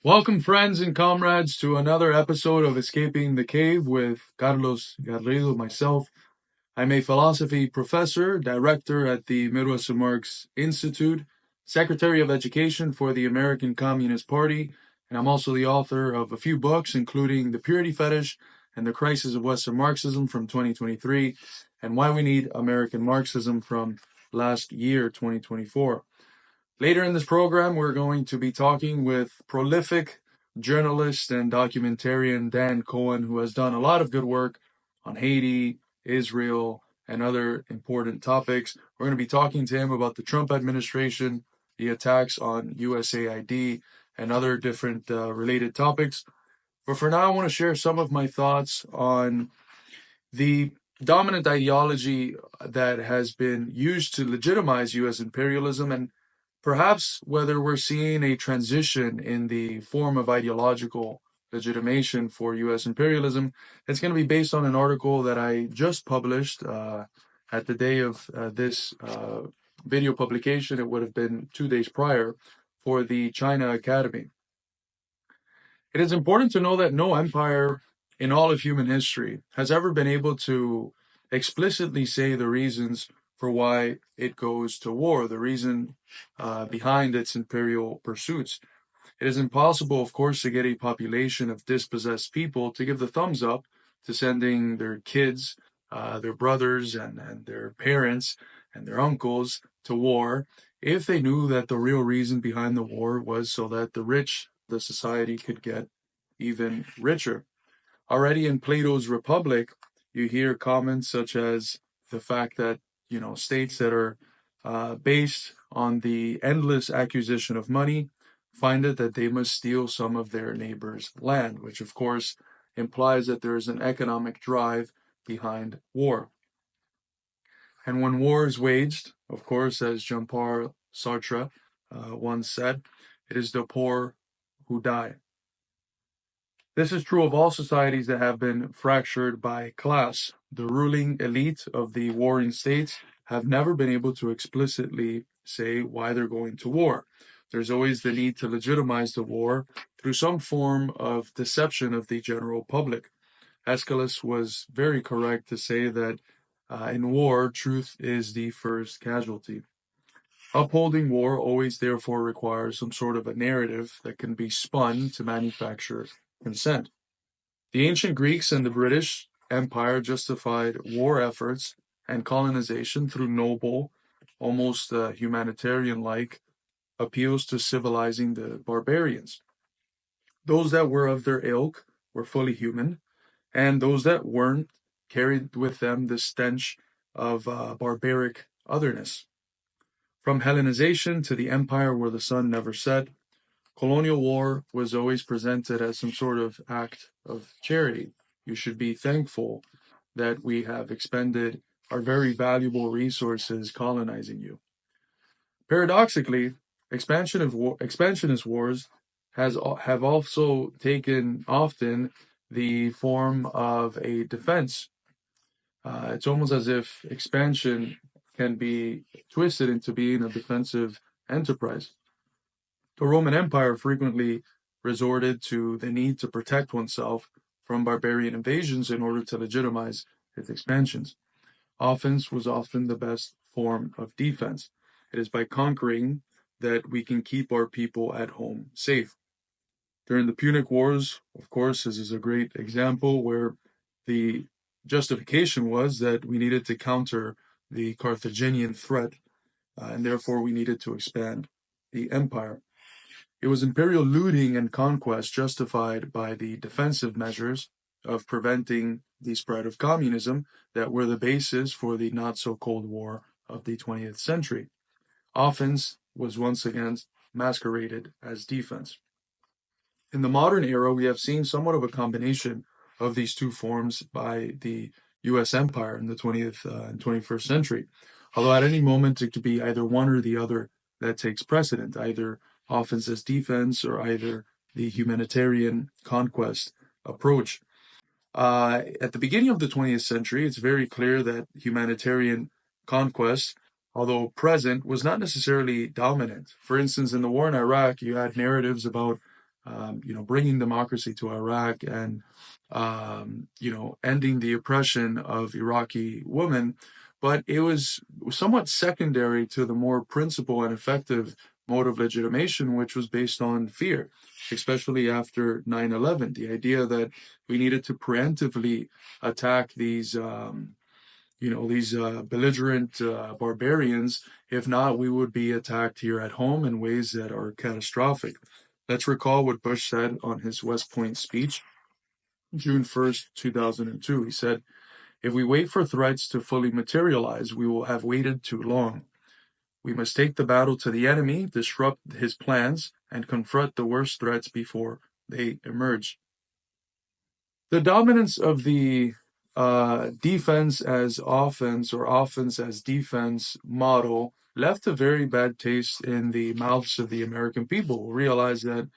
Welcome, friends and comrades, to another episode of Escaping the Cave with Carlos Garrido, myself. I'm a philosophy professor, director at the Midwestern Marx Institute, secretary of education for the American Communist Party, and I'm also the author of a few books, including The Purity Fetish and The Crisis of Western Marxism from 2023, and Why We Need American Marxism from last year, 2024. Later in this program, we're going to be talking with prolific journalist and documentarian Dan Cohen, who has done a lot of good work on Haiti, Israel, and other important topics. We're going to be talking to him about the Trump administration, the attacks on USAID, and other different related topics. But for now, I want to share some of my thoughts on the dominant ideology that has been used to legitimize U.S. imperialism, and perhaps whether we're seeing a transition in the form of ideological legitimation for U.S. imperialism. It's going to be based on an article that I just published at the day of this video publication. It would have been 2 days prior for the China Academy. It is important to know that no empire in all of human history has ever been able to explicitly say the reasons for why it goes to war, the reason behind its imperial pursuits. It is impossible, of course, to get a population of dispossessed people to give the thumbs up to sending their kids, their brothers, and their parents and their uncles to war if they knew that the real reason behind the war was so that the rich, the society, could get even richer. Already in Plato's Republic, you hear comments such as the fact that, states that are based on the endless acquisition of money find it that they must steal some of their neighbor's land, which of course implies that there is an economic drive behind war. And when war is waged, of course, as Jean-Paul Sartre once said, it is the poor who die. This is true of all societies that have been fractured by class. The ruling elite of the warring states have never been able to explicitly say why they're going to war. There's always the need to legitimize the war through some form of deception of the general public. Aeschylus was very correct to say that in war, truth is the first casualty. Upholding war always therefore requires some sort of a narrative that can be spun to manufacture consent. The ancient Greeks and the British Empire justified war efforts and colonization through noble, almost humanitarian-like appeals to civilizing the barbarians. Those that were of their ilk were fully human, and those that weren't carried with them the stench of barbaric otherness. From Hellenization to the empire where the sun never set, colonial war was always presented as some sort of act of charity. You should be thankful that we have expended our very valuable resources colonizing you. Paradoxically, expansionist wars have also taken often the form of a defense. It's almost as if expansion can be twisted into being a defensive enterprise. The Roman Empire frequently resorted to the need to protect oneself from barbarian invasions in order to legitimize its expansions. Offense was often the best form of defense. It is by conquering that we can keep our people at home safe. During the Punic Wars, of course, this is a great example where the justification was that we needed to counter the Carthaginian threat, and therefore we needed to expand the empire. It was imperial looting and conquest justified by the defensive measures of preventing the spread of communism that were the basis for the not-so-Cold War of the 20th century. Offense was once again masqueraded as defense. In the modern era, we have seen somewhat of a combination of these two forms by the U.S. empire in the 20th and 21st century. Although at any moment it could be either one or the other that takes precedent, either offense as defense or either the humanitarian conquest approach. At the beginning of the 20th century, it's very clear that humanitarian conquest, although present, was not necessarily dominant. For instance, in the war in Iraq, you had narratives about bringing democracy to Iraq and, ending the oppression of Iraqi women. But it was somewhat secondary to the more principled and effective mode of legitimation, which was based on fear, especially after 9/11. The idea that we needed to preemptively attack these belligerent barbarians. If not, we would be attacked here at home in ways that are catastrophic. Let's recall what Bush said on his West Point speech, June 1st, 2002. He said, "If we wait for threats to fully materialize, we will have waited too long. We must take the battle to the enemy, disrupt his plans, and confront the worst threats before they emerge." The dominance of the defense as offense or offense as defense model left a very bad taste in the mouths of the American people, who realized that,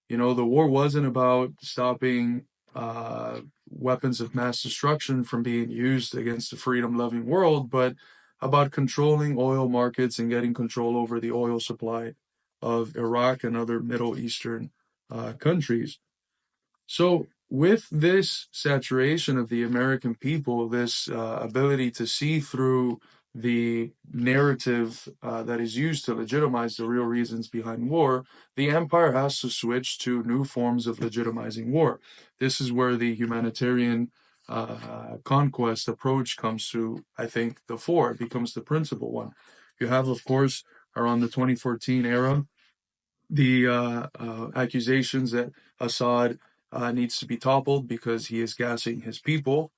the war wasn't about stopping weapons of mass destruction from being used against the freedom-loving world, but about controlling oil markets and getting control over the oil supply of Iraq and other Middle Eastern countries. So, with this saturation of the American people, this ability to see through the narrative that is used to legitimize the real reasons behind war, the empire has to switch to new forms of legitimizing war. This is where the humanitarian conquest approach comes to, I think, the fore. It becomes the principal one. You have, of course, around the 2014 era, the accusations that Assad needs to be toppled because he is gassing his people.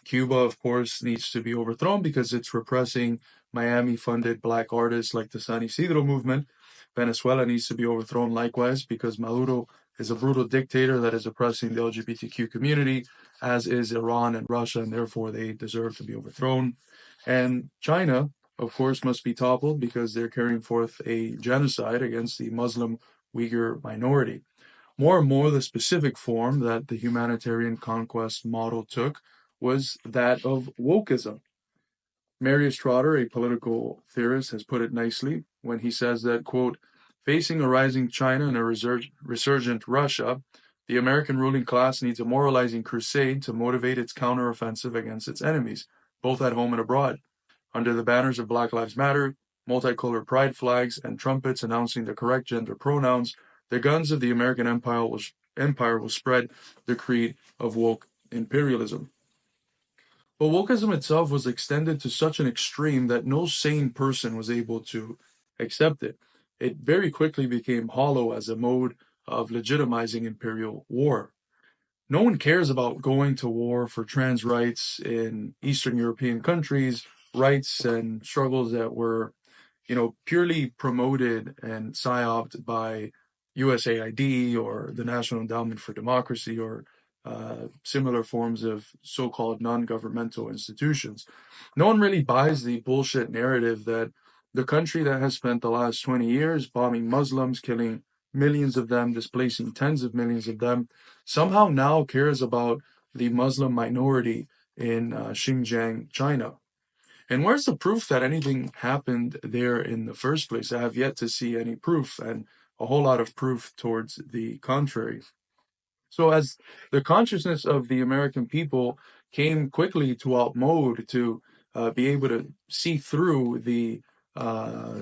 Cuba, of course, needs to be overthrown because it's repressing Miami-funded black artists like the San Isidro movement. Venezuela needs to be overthrown likewise because Maduro is a brutal dictator that is oppressing the LGBTQ community, as is Iran and Russia, and therefore they deserve to be overthrown. And China, of course, must be toppled because they're carrying forth a genocide against the Muslim Uyghur minority. More and more, the specific form that the humanitarian conquest model took was that of wokeism. Marius Trotter, a political theorist, has put it nicely when he says that, quote, "Facing a rising China and a resurgent Russia, the American ruling class needs a moralizing crusade to motivate its counteroffensive against its enemies, both at home and abroad. Under the banners of Black Lives Matter, multicolored pride flags, and trumpets announcing the correct gender pronouns, the guns of the American empire will spread the creed of woke imperialism." But wokeism itself was extended to such an extreme that no sane person was able to accept it. It very quickly became hollow as a mode of legitimizing imperial war. No one cares about going to war for trans rights in Eastern European countries, rights and struggles that were, purely promoted and psyoped by USAID or the National Endowment for Democracy or similar forms of so-called non-governmental institutions. No one really buys the bullshit narrative that the country that has spent the last 20 years bombing Muslims, killing millions of them, displacing tens of millions of them, somehow now cares about the Muslim minority in Xinjiang, China. And where's the proof that anything happened there in the first place? I have yet to see any proof, and a whole lot of proof towards the contrary. So as the consciousness of the American people came quickly to outmode, to be able to see through the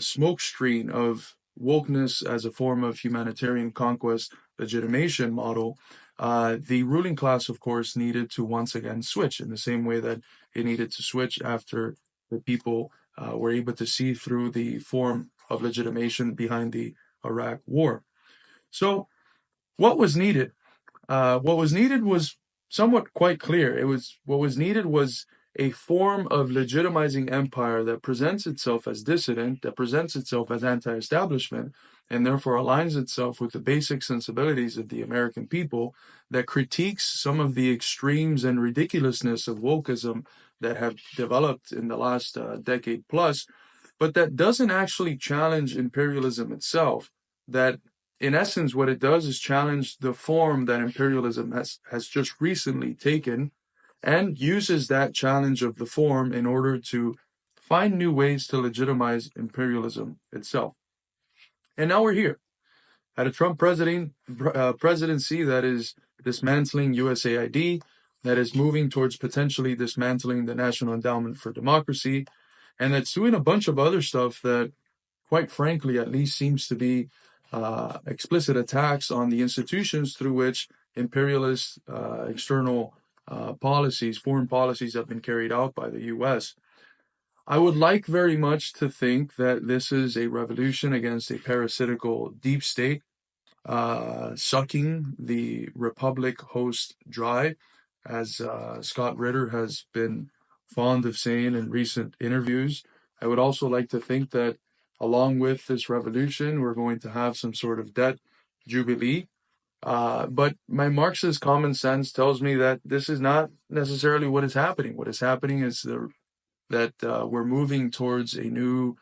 smoke screen of wokeness as a form of humanitarian conquest legitimation model, the ruling class, of course, needed to once again switch in the same way that it needed to switch after the people were able to see through the form of legitimation behind the Iraq War. So what was needed? What was needed was somewhat quite clear. What was needed was a form of legitimizing empire that presents itself as dissident, that presents itself as anti-establishment, and therefore aligns itself with the basic sensibilities of the American people, that critiques some of the extremes and ridiculousness of wokeism that have developed in the last decade plus, but that doesn't actually challenge imperialism itself. That in essence, what it does is challenge the form that imperialism has just recently taken, and uses that challenge of the form in order to find new ways to legitimize imperialism itself. And now we're here. at a Trump presidency that is dismantling USAID, that is moving towards potentially dismantling the National Endowment for Democracy, and that's doing a bunch of other stuff that, quite frankly, at least seems to be explicit attacks on the institutions through which imperialist external policies, foreign policies have been carried out by the US. I would like very much to think that this is a revolution against a parasitical deep state, sucking the republic host dry, as Scott Ritter has been fond of saying in recent interviews. I would also like to think that along with this revolution, we're going to have some sort of debt jubilee. But my Marxist common sense tells me that this is not necessarily what is happening. What is happening is that we're moving towards a new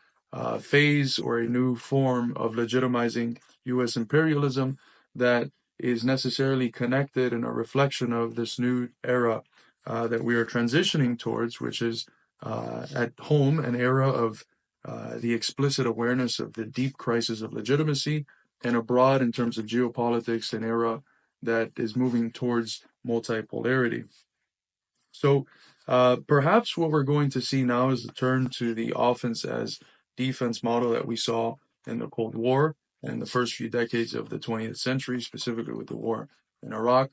phase or a new form of legitimizing U.S. imperialism that is necessarily connected and a reflection of this new era that we are transitioning towards, which is at home an era of the explicit awareness of the deep crisis of legitimacy, and abroad in terms of geopolitics, an era that is moving towards multipolarity. So perhaps what we're going to see now is the turn to the offense as defense model that we saw in the Cold War and the first few decades of the 20th century, specifically with the war in Iraq.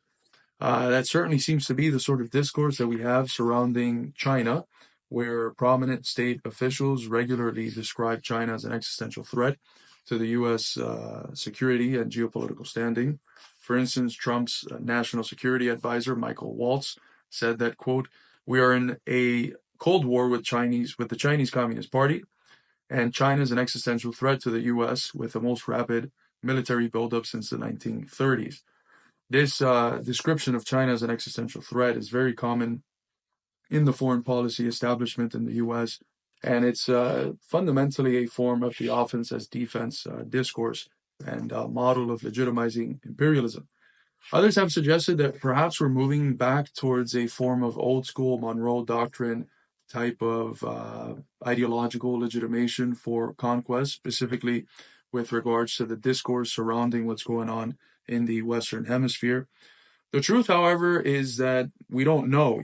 That certainly seems to be the sort of discourse that we have surrounding China, where prominent state officials regularly describe China as an existential threat to the U.S. Security and geopolitical standing. For instance, Trump's national security advisor, Michael Waltz, said that, quote, "We are in a Cold War with the Chinese Communist Party, and China is an existential threat to the U.S. with the most rapid military buildup since the 1930s. This description of China as an existential threat is very common in the foreign policy establishment in the U.S., and it's fundamentally a form of the offense as defense discourse and model of legitimizing imperialism. Others have suggested that perhaps we're moving back towards a form of old school Monroe Doctrine type of ideological legitimation for conquest, specifically with regards to the discourse surrounding what's going on in the Western Hemisphere. The truth, however, is that we don't know.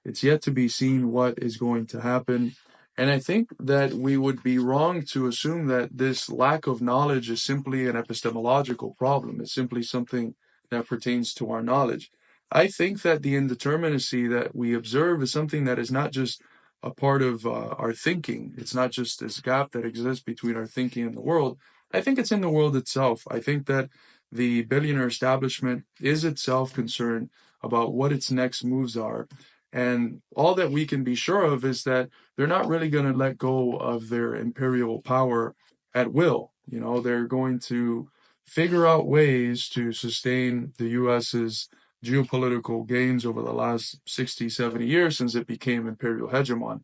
It's yet to be seen what is going to happen. And I think that we would be wrong to assume that this lack of knowledge is simply an epistemological problem. It's simply something that pertains to our knowledge. I think that the indeterminacy that we observe is something that is not just a part of our thinking. It's not just this gap that exists between our thinking and the world. I think it's in the world itself. I think that the billionaire establishment is itself concerned about what its next moves are. And all that we can be sure of is that they're not really going to let go of their imperial power at will. They're going to figure out ways to sustain the U.S.'s geopolitical gains over the last 60, 70 years since it became imperial hegemon.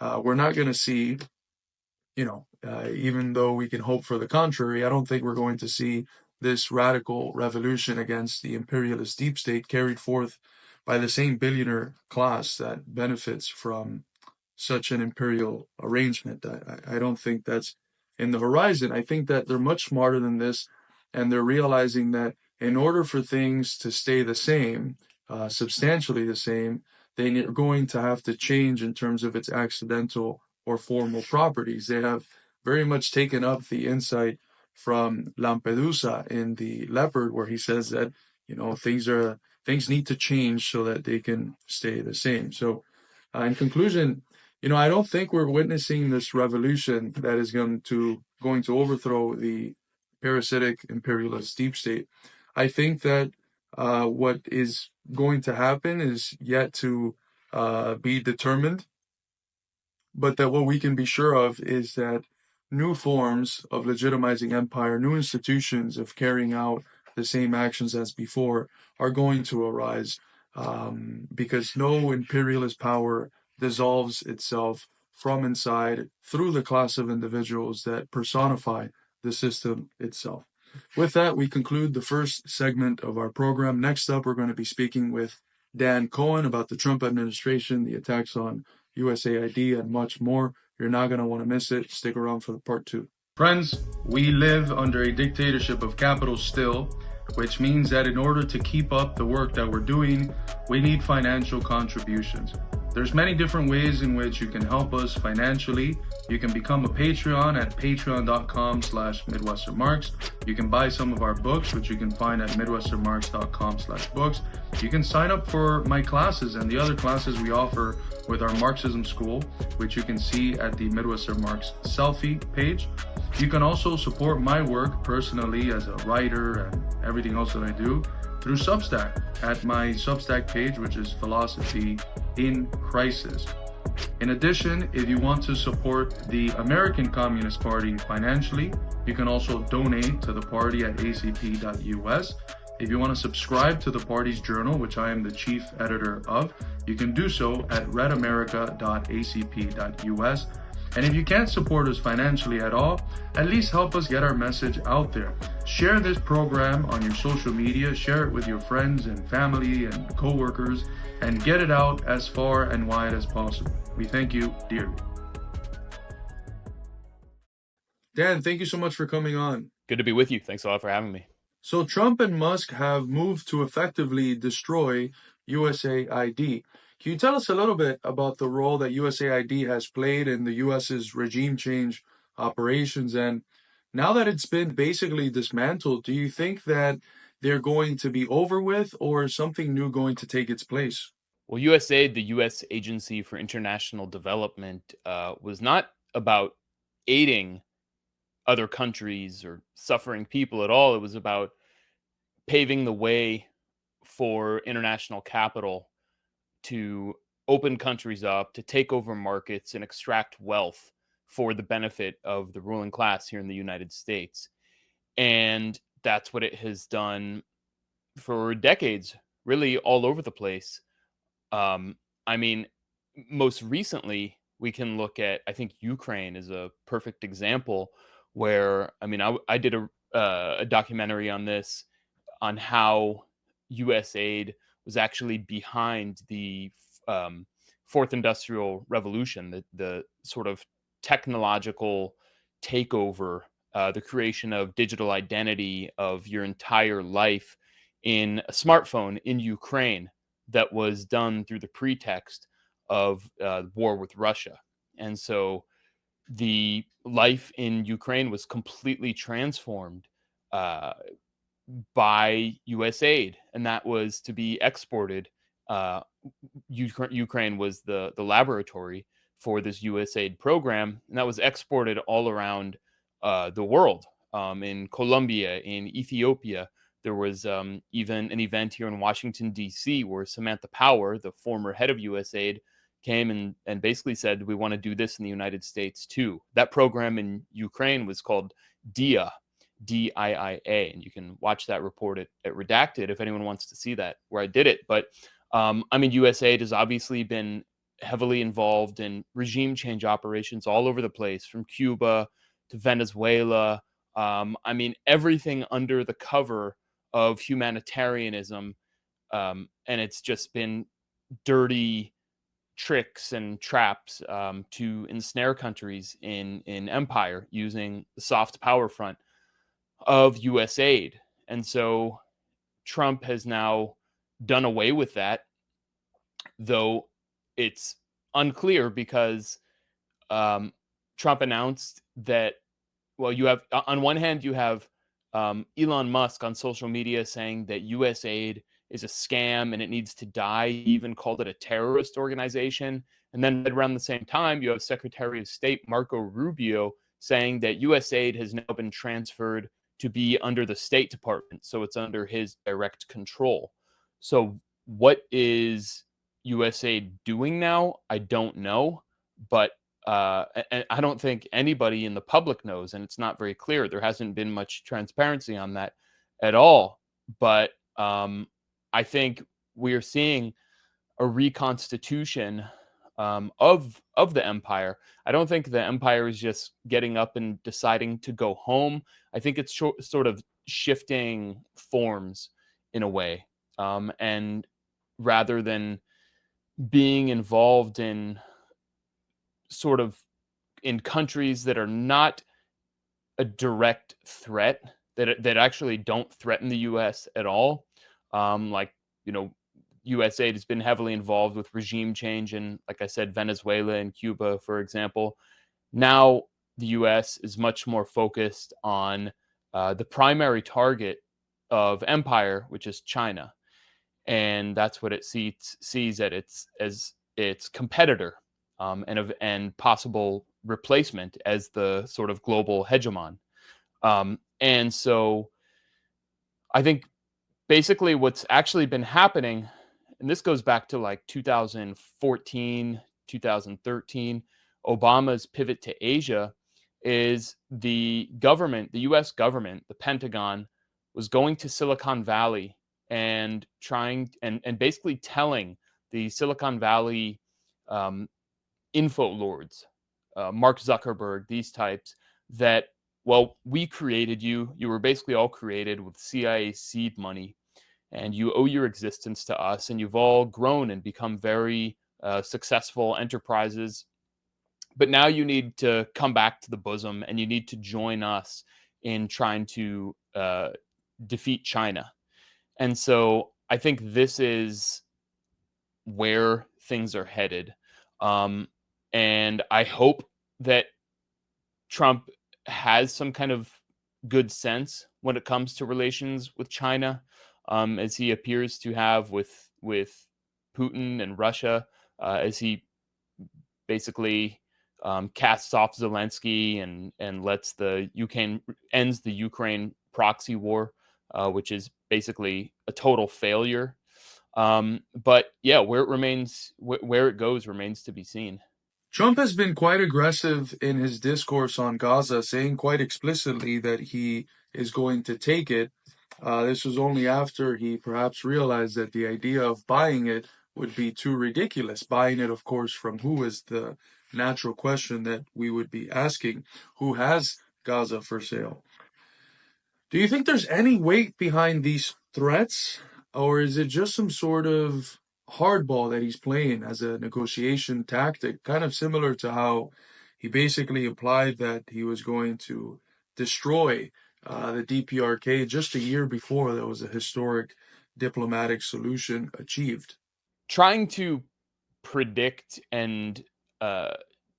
We're not going to see, even though we can hope for the contrary, I don't think we're going to see this radical revolution against the imperialist deep state carried forth by the same billionaire class that benefits from such an imperial arrangement. I don't think that's in the horizon. I think that they're much smarter than this, and they're realizing that in order for things to stay the same, substantially the same, they're going to have to change in terms of its accidental or formal properties. They have very much taken up the insight from Lampedusa in The Leopard, where he says that things need to change so that they can stay the same. So, in conclusion, I don't think we're witnessing this revolution that is going to overthrow the parasitic imperialist deep state. I think that what is going to happen is yet to be determined, but that what we can be sure of is that new forms of legitimizing empire, new institutions of carrying out the same actions as before are going to arise, because no imperialist power dissolves itself from inside through the class of individuals that personify the system itself. With that, we conclude the first segment of our program. Next up, we're going to be speaking with Dan Cohen about the Trump administration, the attacks on USAID, and much more. You're not going to want to miss it. Stick around for the part two. Friends, we live under a dictatorship of capital still, which means that in order to keep up the work that we're doing, we need financial contributions. There's many different ways in which you can help us financially. You can become a Patreon at patreon.com/MidwesternMarx. You can buy some of our books, which you can find at midwesternmarx.com/books. You can sign up for my classes and the other classes we offer with our Marxism School, which you can see at the Midwestern Marx selfie page. You can also support my work personally as a writer and everything else that I do through Substack at my Substack page, which is Philosophy in Crisis. In addition, if you want to support the American Communist Party financially, you can also donate to the party at acp.us. If you want to subscribe to the party's journal, which I am the chief editor of, you can do so at redamerica.acp.us. And if you can't support us financially at all, at least help us get our message out there. Share this program on your social media, share it with your friends and family and co-workers, and get it out as far and wide as possible. We thank you dearly. Dan, thank you so much for coming on. Good to be with you. Thanks a lot for having me. So Trump and Musk have moved to effectively destroy USAID. Can you tell us a little bit about the role that USAID has played in the US's regime change operations? And now that it's been basically dismantled, do you think that they're going to be over with, or is something new going to take its place? Well, USAID, the U.S. Agency for International Development, was not about aiding other countries or suffering people at all. It was about paving the way for international capital to open countries up, to take over markets and extract wealth for the benefit of the ruling class here in the United States. And that's what it has done for decades, really all over the place. I mean, most recently, we can look at, I think Ukraine is a perfect example where, I did a documentary on this, on how USAID was actually behind the fourth industrial revolution, the sort of technological takeover, the creation of digital identity of your entire life in a smartphone in Ukraine that was done through the pretext of war with Russia. And so the life in Ukraine was completely transformed uh, by USAID, and that was to be exported. Ukraine was the laboratory for this USAID program, and that was exported all around the world. In Colombia, in Ethiopia, there was even an event here in Washington, D.C., where Samantha Power, the former head of USAID, came and basically said, we want to do this in the United States too. That program in Ukraine was called DIA, DIIA, and you can watch that report at Redacted if anyone wants to see that, where I did it. But USAID has obviously been heavily involved in regime change operations all over the place, from Cuba to Venezuela. Everything under the cover of humanitarianism, and it's just been dirty tricks and traps to ensnare countries in empire using the soft power front of USAID. And so Trump has now done away with that, though it's unclear because Trump announced that, well, you have, on one hand, you have Elon Musk on social media saying that USAID is a scam and it needs to die. He even called it a terrorist organization. And then around the same time, you have Secretary of State Marco Rubio saying that USAID has now been transferred to be under the State Department. So it's under his direct control. So what is USAID doing now? I don't know. But and I don't think anybody in the public knows, and it's not very clear. There hasn't been much transparency on that at all. But I think we are seeing a reconstitution of the empire. I don't think the empire is just getting up and deciding to go home. I think it's sort of shifting forms in a way, and rather than being involved in sort of in countries that are not a direct threat that actually don't threaten the U.S. at all. Like, USAID has been heavily involved with regime change in, like I said, Venezuela and Cuba, for example. Now the U.S. is much more focused on the primary target of empire, which is China, and that's what it sees at its competitor, and possible replacement as the sort of global hegemon. And so I think basically what's actually been happening, and this goes back to like 2014, 2013, Obama's pivot to Asia, is the government, the US government, the Pentagon, was going to Silicon Valley and trying and basically telling the Silicon Valley um, info lords, Mark Zuckerberg, these types, that, well, we created you. You were basically all created with CIA seed money, and you owe your existence to us. And you've all grown and become very successful enterprises. But now you need to come back to the bosom, and you need to join us in trying to defeat China. And so I think this is where things are headed. Um, and I hope that Trump has some kind of good sense when it comes to relations with China, as he appears to have with Putin and Russia, as he basically casts off Zelensky and lets the Ukraine ends the Ukraine proxy war, which is basically a total failure. But yeah, where it goes remains to be seen. Trump has been quite aggressive in his discourse on Gaza, saying quite explicitly that he is going to take it. This was only after he perhaps realized that the idea of buying it would be too ridiculous. Buying it, of course, from who is the natural question that we would be asking. Who has Gaza for sale? Do you think there's any weight behind these threats, or is it just some sort of hardball that he's playing as a negotiation tactic, kind of similar to how he basically implied that he was going to destroy the DPRK just a year before there was a historic diplomatic solution achieved? Trying to predict and uh,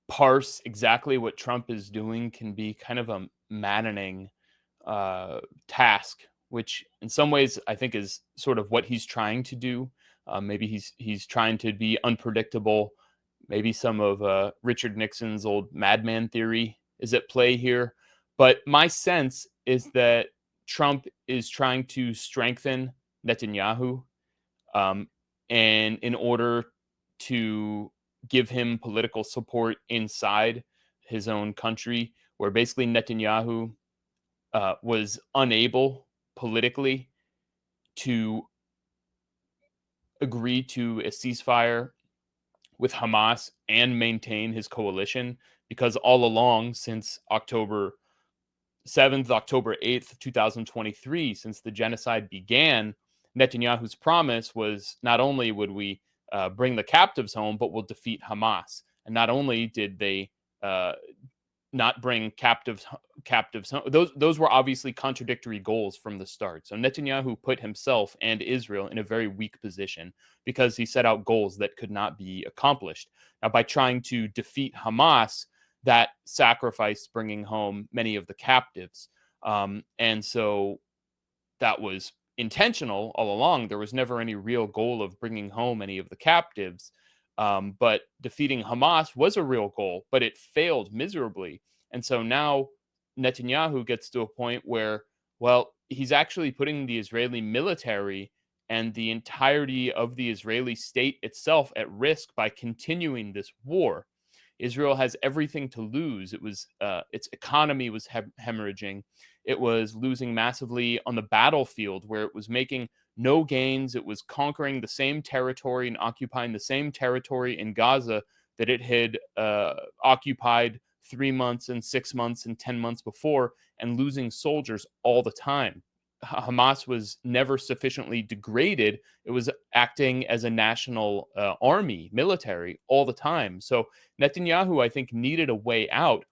parse exactly what Trump is doing can be kind of a maddening task, which in some ways I think is sort of what he's trying to do. Maybe he's trying to be unpredictable. Maybe some of Richard Nixon's old madman theory is at play here. But my sense is that Trump is trying to strengthen Netanyahu, um, and in order to give him political support inside his own country, where basically Netanyahu was unable politically to agree to a ceasefire with Hamas and maintain his coalition, because all along since October 7th, October 8th, 2023, since the genocide began, Netanyahu's promise was not only would we bring the captives home, but we'll defeat Hamas. And not only did they not bring captives home, those were obviously contradictory goals from the start. So Netanyahu put himself and Israel in a very weak position because he set out goals that could not be accomplished. Now, by trying to defeat Hamas, that sacrificed bringing home many of the captives. And so that was intentional all along. There was never any real goal of bringing home any of the captives. But defeating Hamas was a real goal, but it failed miserably. And so now Netanyahu gets to a point where, well, he's actually putting the Israeli military and the entirety of the Israeli state itself at risk by continuing this war. Israel has everything to lose. It was its economy was hemorrhaging. It was losing massively on the battlefield, where it was making no gains. It was conquering the same territory and occupying the same territory in Gaza that it had occupied 3 months and 6 months and 10 months before, and losing soldiers all the time. Hamas was never sufficiently degraded. It was acting as a national army, military all the time. So Netanyahu, I think, needed a way out.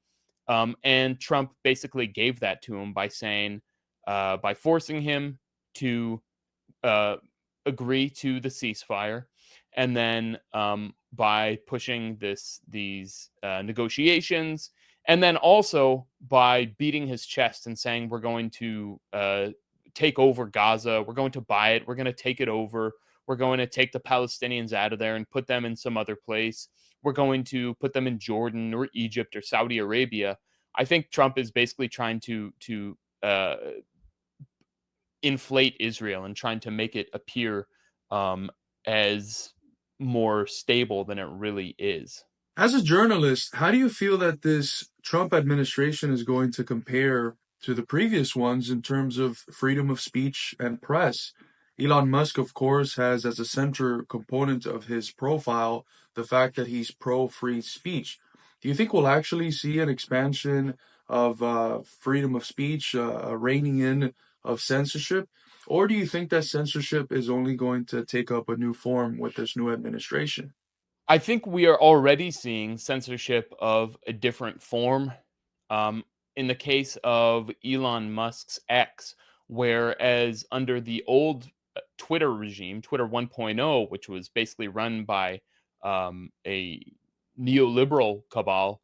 And Trump basically gave that to him by saying, by forcing him to uh, agree to the ceasefire, and then by pushing these negotiations, and then also by beating his chest and saying, we're going to take over Gaza, we're going to buy it, we're going to take it over, we're going to take the Palestinians out of there and put them in some other place, we're going to put them in Jordan or Egypt or Saudi Arabia. I think Trump is basically trying to inflate Israel and trying to make it appear as more stable than it really is. As a journalist, how do you feel that this Trump administration is going to compare to the previous ones in terms of freedom of speech and press? Elon Musk, of course, has as a central component of his profile the fact that he's pro free speech. Do you think we'll actually see an expansion of freedom of speech, a reining in of censorship? Or do you think that censorship is only going to take up a new form with this new administration? I think we are already seeing censorship of a different form. Um, in the case of Elon Musk's X, whereas under the old Twitter regime, Twitter 1.0, which was basically run by a neoliberal cabal,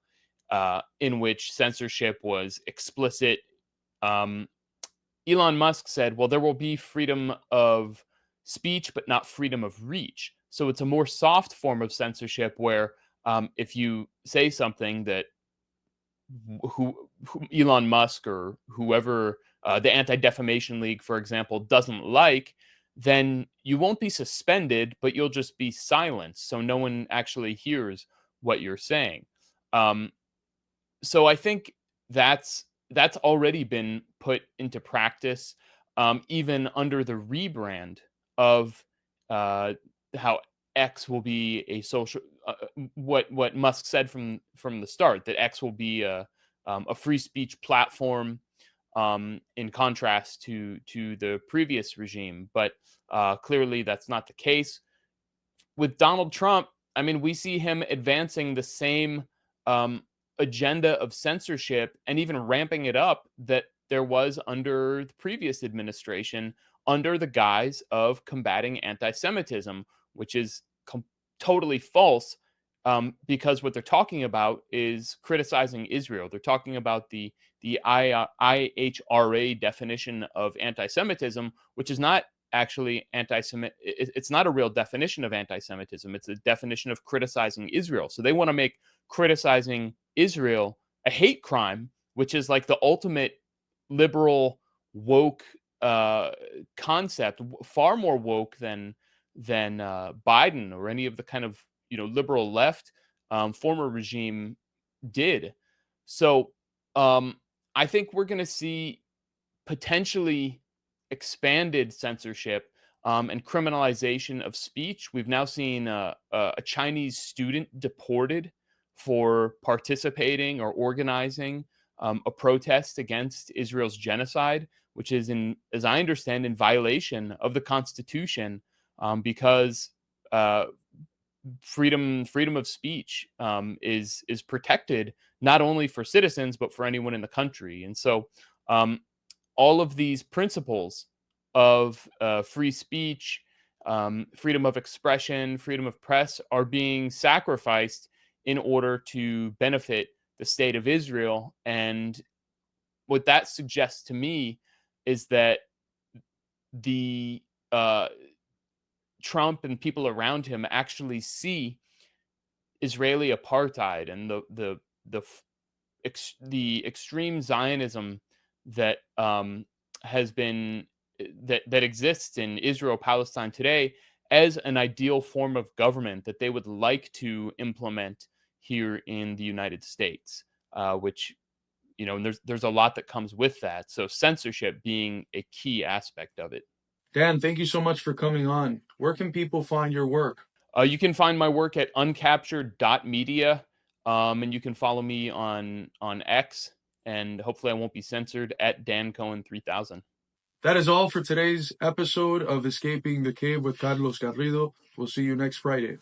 in which censorship was explicit, um, Elon Musk said, well, there will be freedom of speech, but not freedom of reach. So it's a more soft form of censorship where if you say something that who Elon Musk or whoever, the Anti Defamation League, for example, doesn't like, then you won't be suspended, but you'll just be silenced. So no one actually hears what you're saying. Um, so I think that's already been put into practice, even under the rebrand of uh, how X will be a social. What Musk said from the start, that X will be a free speech platform, in contrast to the previous regime. But clearly, that's not the case with Donald Trump. I mean, we see him advancing the same agenda of censorship and even ramping it up that there was under the previous administration, under the guise of combating anti-Semitism, which is totally false, because what they're talking about is criticizing Israel. They're talking about the IHRA definition of anti-Semitism, which is not actually anti-Semitic. It's not a real definition of anti-Semitism. It's a definition of criticizing Israel. So they want to make criticizing Israel a hate crime, which is like the ultimate liberal woke concept, far more woke than Biden or any of the kind of liberal left former regime did. So I think we're going to see potentially expanded censorship and criminalization of speech. We've now seen a Chinese student deported for participating or organizing a protest against Israel's genocide, which is, as I understand, in violation of the Constitution, because freedom of speech is protected not only for citizens but for anyone in the country. And so all of these principles of free speech, freedom of expression, freedom of press are being sacrificed in order to benefit the state of Israel. And what that suggests to me is that the Trump and people around him actually see Israeli apartheid and the extreme Zionism that has been that exists in Israel Palestine today as an ideal form of government that they would like to implement here in the United States, which and there's a lot that comes with that. So censorship being a key aspect of it. Dan, thank you so much for coming on. Where can people find your work? You can find my work at uncaptured.media, and you can follow me on X, and hopefully I won't be censored at Dan Cohen 3000. That is all for today's episode of Escaping the Cave with Carlos Garrido. We'll see you next Friday.